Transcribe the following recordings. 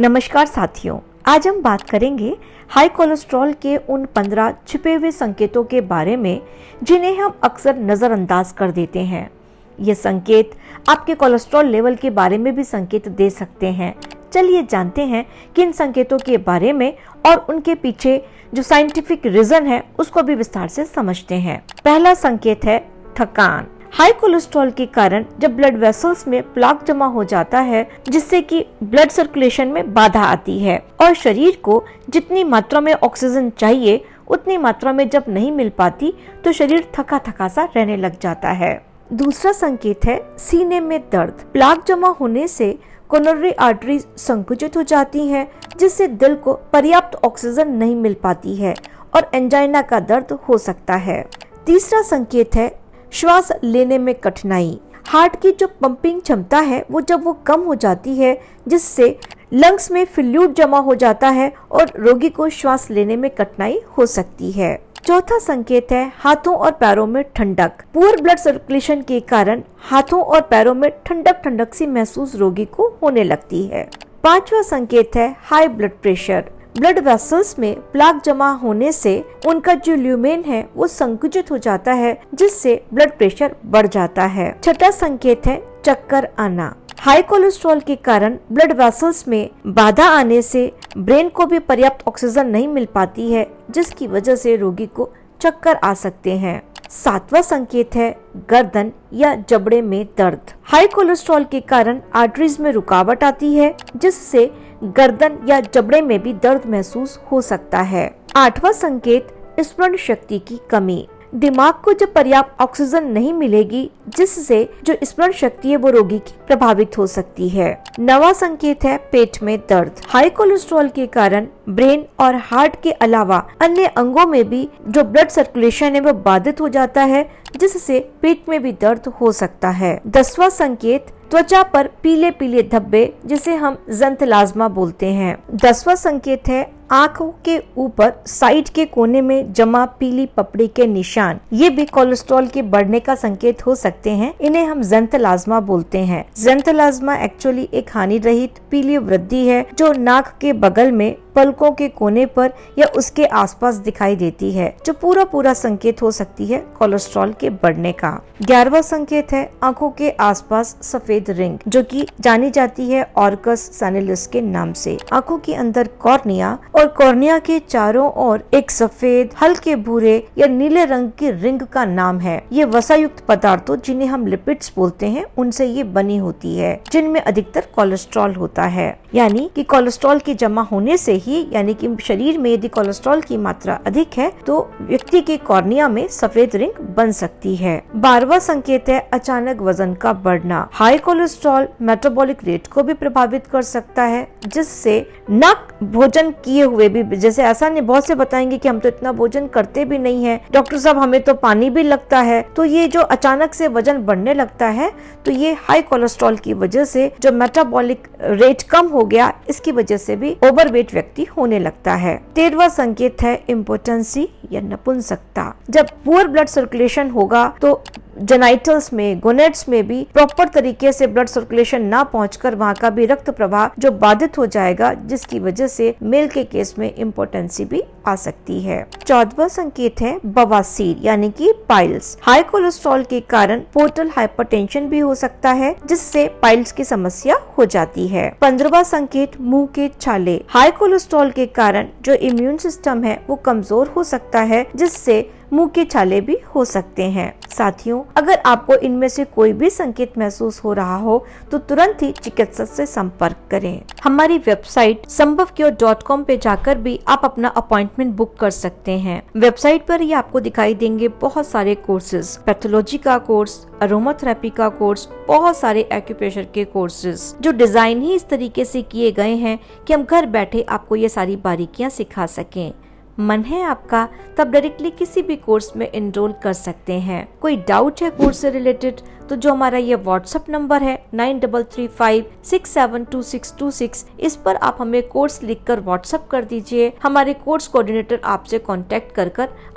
नमस्कार साथियों, आज हम बात करेंगे हाई कोलेस्ट्रॉल के उन 15 छिपे हुए संकेतों के बारे में जिन्हें हम अक्सर नज़रअंदाज कर देते हैं। ये संकेत आपके कोलेस्ट्रॉल लेवल के बारे में भी संकेत दे सकते हैं। चलिए जानते हैं कि इन संकेतों के बारे में और उनके पीछे जो साइंटिफिक रीजन है उसको भी विस्तार से समझते हैं। पहला संकेत है थकान। हाई कोलेस्ट्रॉल के कारण जब ब्लड वेसल्स में प्लाक जमा हो जाता है जिससे कि ब्लड सर्कुलेशन में बाधा आती है और शरीर को जितनी मात्रा में ऑक्सीजन चाहिए उतनी मात्रा में जब नहीं मिल पाती तो शरीर थका थका सा रहने लग जाता है। दूसरा संकेत है सीने में दर्द। प्लाक जमा होने से कोरोनरी आर्टरी संकुचित हो जाती हैं जिससे दिल को पर्याप्त ऑक्सीजन नहीं मिल पाती है और एंजाइना का दर्द हो सकता है। तीसरा संकेत है श्वास लेने में कठिनाई। हार्ट की जो पंपिंग क्षमता है जब वो कम हो जाती है जिससे लंग्स में फ्लूइड जमा हो जाता है और रोगी को श्वास लेने में कठिनाई हो सकती है। चौथा संकेत है हाथों और पैरों में ठंडक। पुअर ब्लड सर्कुलेशन के कारण हाथों और पैरों में ठंडक ठंडक सी महसूस रोगी को होने लगती है। पांचवा संकेत है high blood pressure. Blood vessels में प्लाक जमा होने से उनका जो ल्यूमेन है वो संकुचित हो जाता है जिससे ब्लड प्रेशर बढ़ जाता है। छठा संकेत है चक्कर आना। हाई कोलेस्ट्रॉल के कारण ब्लड वेसल्स में बाधा आने से ब्रेन को भी पर्याप्त ऑक्सीजन नहीं मिल पाती है जिसकी वजह से रोगी को चक्कर आ सकते हैं। सातवां संकेत है गर्दन या जबड़े में दर्द। हाई कोलेस्ट्रॉल के कारण आर्टरीज में रुकावट आती है जिससे गर्दन या जबड़े में भी दर्द महसूस हो सकता है। आठवां संकेत स्मरण शक्ति की कमी। दिमाग को जब पर्याप्त ऑक्सीजन नहीं मिलेगी जिससे जो स्मरण शक्ति है वो रोगी की प्रभावित हो सकती है। नवा संकेत है पेट में दर्द। हाई कोलेस्ट्रॉल के कारण ब्रेन और हार्ट के अलावा अन्य अंगों में भी जो ब्लड सर्कुलेशन है वो बाधित हो जाता है जिससे पेट में भी दर्द हो सकता है। 10वां संकेत त्वचा पर पीले पीले धब्बे जिसे हम ज़ंथलाज़्मा बोलते हैं। 10वां संकेत है आंखों के ऊपर साइड के कोने में जमा पीली पपड़ी के निशान। ये भी कोलेस्ट्रॉल के बढ़ने का संकेत हो सकते हैं। इन्हें हम ज़ंथलाज़्मा बोलते हैं। ज़ंथलाज़्मा एक्चुअली एक हानि रहित पीली वृद्धि है जो नाक के बगल में पलकों के कोने पर या उसके आसपास दिखाई देती है जो पूरा संकेत हो सकती है कोलेस्ट्रॉल के बढ़ने का। 11वां संकेत है आंखों के आसपास सफेद रिंग जो कि जानी जाती है ऑर्कस सैनिलिस के नाम से। आंखों के अंदर कॉर्निया और कॉर्निया के चारों ओर एक सफेद हल्के भूरे या नीले रंग की रिंग का नाम है। ये वसायुक्त पदार्थों जिन्हें हम लिपिड्स बोलते हैं उनसे ये बनी होती है जिनमें अधिकतर कोलेस्ट्रॉल होता है। यानी कि कोलेस्ट्रॉल के जमा होने से ही यानी कि शरीर में यदि कोलेस्ट्रॉल की मात्रा अधिक है तो व्यक्ति के कॉर्निया में सफेद रिंग बन सकती है। 12वां संकेत है अचानक वजन का बढ़ना। हाई कोलेस्ट्रॉल मेटाबॉलिक रेट को भी प्रभावित कर सकता है जिससे न भोजन किए हुए भी, जैसे ऐसा नहीं, बहुत से बताएंगे कि हम तो इतना भोजन करते भी नहीं है डॉक्टर साहब, हमें तो पानी भी लगता है। तो ये जो अचानक से वजन बढ़ने लगता है तो ये हाई कोलेस्ट्रॉल की वजह से जो मेटाबॉलिक रेट कम हो गया इसकी वजह से भी ओवरवेट व्यक्ति होने लगता है। 13वां संकेत है इम्पोटेंसी या नपुंसकता। जब पुअर ब्लड सर्कुलेशन होगा तो जेनाइटल्स में, गोनेड्स में भी प्रॉपर तरीके से ब्लड सर्कुलेशन ना पहुंचकर वहां का भी रक्त प्रवाह जो बाधित हो जाएगा जिसकी वजह से मेल के केस में इम्पोटेंसी भी आ सकती है। 14वां संकेत है बवासीर यानी कि पाइल्स। हाई कोलेस्ट्रॉल के कारण पोर्टल हाइपरटेंशन भी हो सकता है जिससे पाइल्स की समस्या हो जाती है। 15वां संकेत मुंह के छाले। हाई कोलेस्ट्रॉल के कारण जो इम्यून सिस्टम है वो कमजोर हो सकता है जिससे मुंह के छाले भी हो सकते हैं। साथियों, अगर आपको इनमें से कोई भी संकेत महसूस हो रहा हो तो तुरंत ही चिकित्सक से संपर्क करें। हमारी वेबसाइट sambhavcure.com पे जाकर भी आप अपना अपॉइंटमेंट बुक कर सकते हैं। वेबसाइट पर ही आपको दिखाई देंगे बहुत सारे कोर्सेज, पैथोलॉजी का कोर्स, अरोमाथेरेपी का कोर्स, बहुत सारे एक्यूप्रेशर के कोर्सेज जो डिजाइन ही इस तरीके से किए गए हैं कि हम घर बैठे आपको ये सारी बारीकियां सिखा सकें। मन है आपका तब डायरेक्टली किसी भी कोर्स में एनरोल कर सकते हैं। कोई डाउट है कोर्स से रिलेटेड तो जो हमारा ये व्हाट्सएप नंबर है 9335672626, इस पर आप हमें कोर्स लिखकर व्हाट्सएप कर दीजिए। हमारे कोर्स कोऑर्डिनेटर आपसे कांटेक्ट कर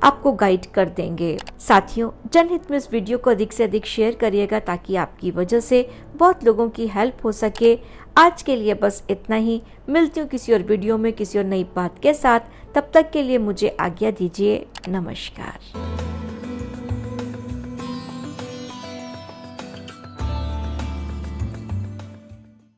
आपको गाइड कर देंगे। साथियों, जनहित में इस वीडियो को अधिक से अधिक शेयर करिएगा ताकि आपकी वजह से बहुत लोगों की हेल्प हो सके। आज के लिए बस इतना ही। मिलती हूँ किसी और वीडियो में किसी और नई बात के साथ। तब तक के लिए मुझे आज्ञा दीजिए। नमस्कार।